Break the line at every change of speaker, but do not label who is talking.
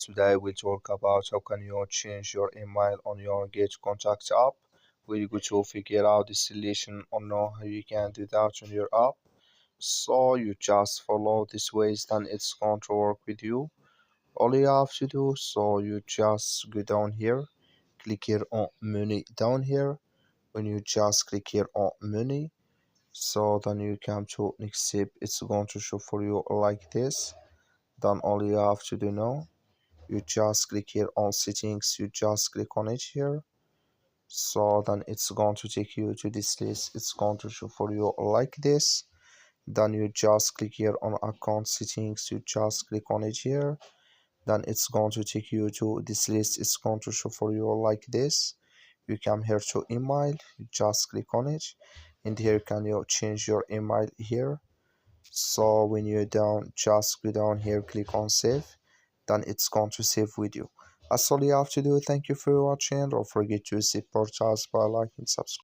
Today we'll talk about how can you change your email on your Getcontact app. We're going to figure out the solution or know how you can do that on your app. So you just follow these ways, then it's going to work with you. All you have to do, so you just go down here, click here on menu down here. When you just click here on menu, so then you come to next step, it's going to show for you like this. Then all you have to do now, you just click here on settings, you just click on it here. So then it's going to take you to this list, it's going to show for you like this. Then you just click here on account settings, you just click on it here. Then it's going to take you to this list, it's going to show for you like this. You come here to email, you just click on it, and here can you change your email here. So when you're down, just go down here, click on save, then it's going to save with you. That's all you have to do. Thank you for watching. Don't forget to support us by liking, subscribe.